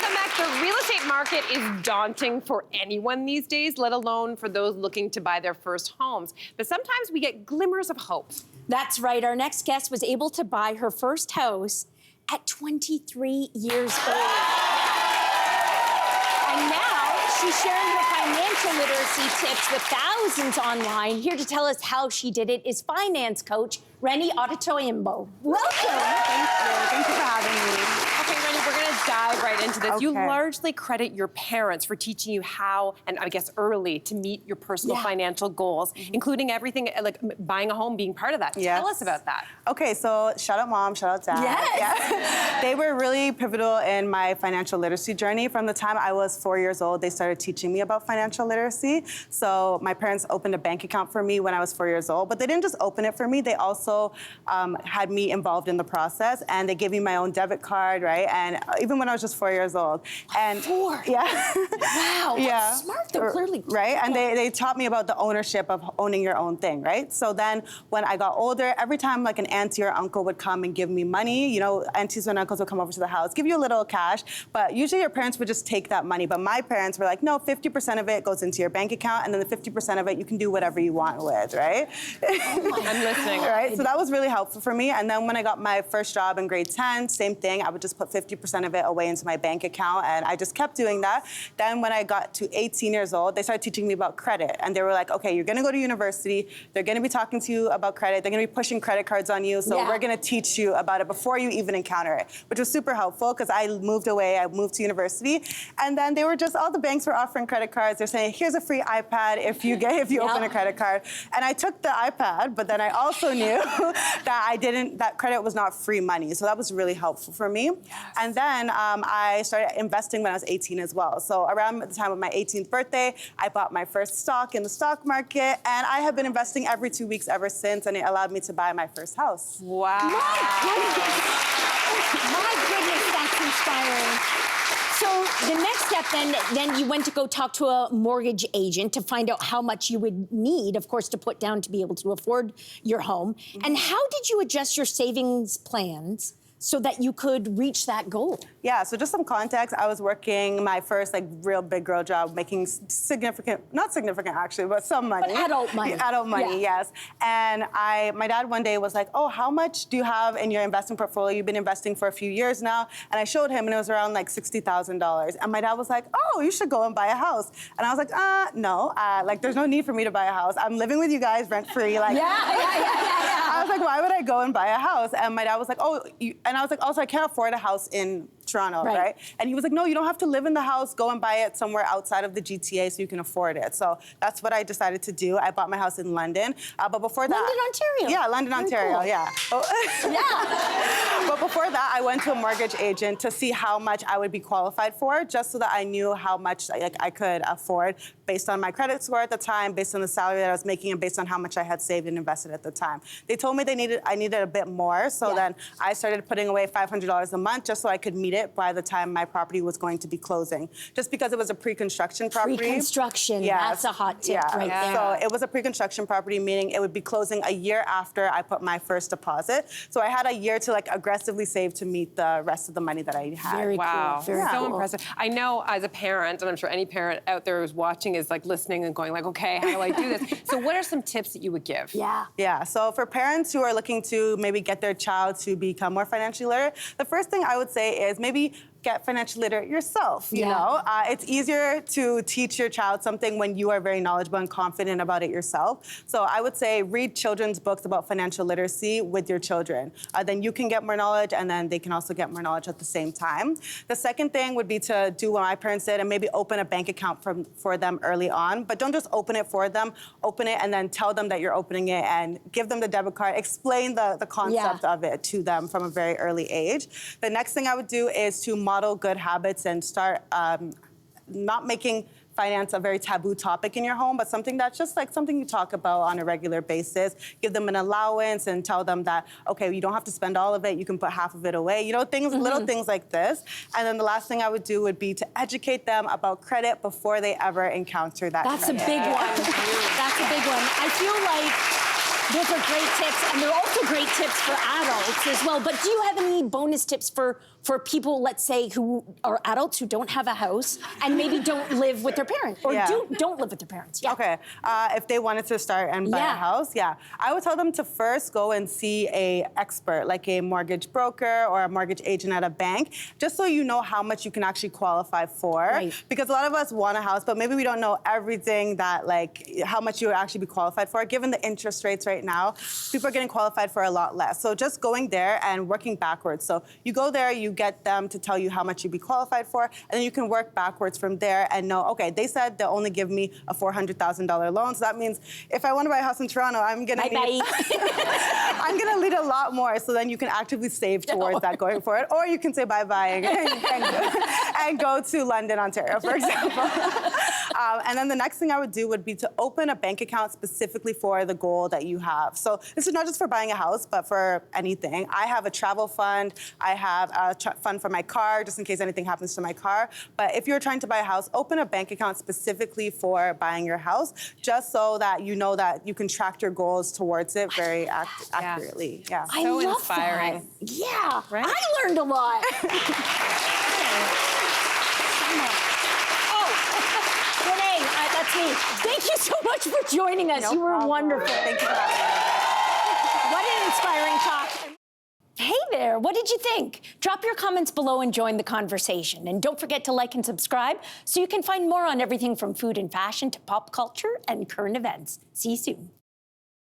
So, Mac, the real estate market is daunting for anyone these days, let alone for those looking to buy their first homes. But sometimes we get glimmers of hope. That's right. Our next guest was able to buy her first house at 23 years old. And now she's sharing her financial literacy tips with thousands online. Here to tell us how she did it is finance coach Reni Odetoyinbo. Welcome. Thank you for having me. Okay, Reni, we're going to dive right into this. Okay. You largely credit your parents for teaching you how, and I guess early, to meet your personal financial goals, including everything like buying a home being part of that. Yes. Tell us about that. Okay, so shout out mom, shout out dad. Yes. Yeah. They were really pivotal in my financial literacy journey. From the time I was 4 years old, they started teaching me about financial literacy. So my parents opened a bank account for me when I was 4 years old, but they didn't just open it for me, they also had me involved in the process, and they gave me my own debit card, right? And even when I was just 4 years old. And 4? Yeah. Wow, that's smart. They're clearly right. And they taught me about the ownership of owning your own thing, right? So then when I got older, every time like an auntie or uncle would come and give me money, you know, aunties and uncles would come over to the house, give you a little cash, but usually your parents would just take that money. But my parents were like, no, 50% of it goes into your bank account, and then the 50% of it you can do whatever you want with, right? I'm listening. Right. So that was really helpful for me. And then when I got my first job in grade 10, same thing. I would just put 50% of it away into my bank account, and I just kept doing that. Then when I got to 18 years old, they started teaching me about credit. And they were like, okay, you're going to go to university. They're going to be talking to you about credit. They're going to be pushing credit cards on you. So we're going to teach you about it before you even encounter it, which was super helpful because I moved away. I moved to university. And then they were just, all the banks were offering credit cards. They're saying, here's a free iPad if you open a credit card. And I took the iPad, but then I also knew that credit was not free money. So that was really helpful for me. Yes. And then I started investing when I was 18 as well. So around the time of my 18th birthday, I bought my first stock in the stock market, and I have been investing every 2 weeks ever since, and it allowed me to buy my first house. Wow. My goodness, that's inspiring. So the next step then you went to go talk to a mortgage agent to find out how much you would need, of course, to put down to be able to afford your home. Mm-hmm. And how did you adjust your savings plans so that you could reach that goal? Yeah, so just some context, I was working my first like real big girl job, making not significant actually, but some money. But adult money. Adult money, yes. And my dad one day was like, oh, how much do you have in your investment portfolio? You've been investing for a few years now. And I showed him, and it was around like $60,000. And my dad was like, oh, you should go and buy a house. And I was like, no, like there's no need for me to buy a house. I'm living with you guys rent free. Like, I was like, why would I go and buy a house? And my dad was like, oh, and I was like, also, I can't afford a house in Toronto, right? And he was like, no, you don't have to live in the house. Go and buy it somewhere outside of the GTA so you can afford it. So that's what I decided to do. I bought my house in London. But before that... London, Ontario. Yeah, London, Ontario, cool. yeah. But before that, I went to a mortgage agent to see how much I would be qualified for, just so that I knew how much I could afford based on my credit score at the time, based on the salary that I was making, and based on how much I had saved and invested at the time. They told me I needed a bit more, so then I started putting away $500 a month just so I could meet it by the time my property was going to be closing. Just because it was a pre-construction property. Pre-construction, that's a hot tip right there. So it was a pre-construction property, meaning it would be closing a year after I put my first deposit. So I had a year to like aggressively save to meet the rest of the money that I had. Very cool. Very so impressive. I know as a parent, and I'm sure any parent out there who's watching is like listening and going like, okay, how do I do this? So what are some tips that you would give? Yeah, so for parents who are looking to maybe get their child to become more financially literate, the first thing I would say is maybe get financially literate yourself, you know? It's easier to teach your child something when you are very knowledgeable and confident about it yourself. So I would say read children's books about financial literacy with your children. Then you can get more knowledge, and then they can also get more knowledge at the same time. The second thing would be to do what my parents did and maybe open a bank account for them early on. But don't just open it for them, open it and then tell them that you're opening it and give them the debit card, explain the concept of it to them from a very early age. The next thing I would do is to model good habits and start not making finance a very taboo topic in your home, but something that's just like something you talk about on a regular basis. Give them an allowance and tell them that, okay, you don't have to spend all of it, you can put half of it away. You know, things, little things like this. And then the last thing I would do would be to educate them about credit before they ever encounter that That's credit. a big one. That's a big one. I feel like those are great tips, and they're also great tips for adults as well. But do you have any bonus tips for people, let's say, who are adults who don't have a house and maybe don't live with their parents or don't live with their parents? Yeah. Okay, if they wanted to start and buy a house, I would tell them to first go and see a expert, like a mortgage broker or a mortgage agent at a bank, just so you know how much you can actually qualify for. Right. Because a lot of us want a house, but maybe we don't know everything that, like, how much you would actually be qualified for. Given the interest rates right now, people are getting qualified for a lot less. So just going there and working backwards. So you go there, you get them to tell you how much you'd be qualified for, and then you can work backwards from there and know, okay, they said they'll only give me a $400,000 loan, so that means if I want to buy a house in Toronto, I'm gonna need I'm gonna need a lot more, so then you can actively save towards that going forward, or you can say bye-bye and go to London, Ontario, for example. And then the next thing I would do would be to open a bank account specifically for the goal that you have. So this is not just for buying a house, but for anything. I have a travel fund. I have a fund for my car, just in case anything happens to my car. But if you're trying to buy a house, open a bank account specifically for buying your house, just so that you know that you can track your goals towards it very accurately. Yeah. I So love inspiring. that. Yeah, Right? I learned a lot. Renee, that's me. Thank you so much for joining us. You were wonderful. Thank you for having me. What an inspiring talk. Hey there, what did you think? Drop your comments below and join the conversation. And don't forget to like and subscribe so you can find more on everything from food and fashion to pop culture and current events. See you soon.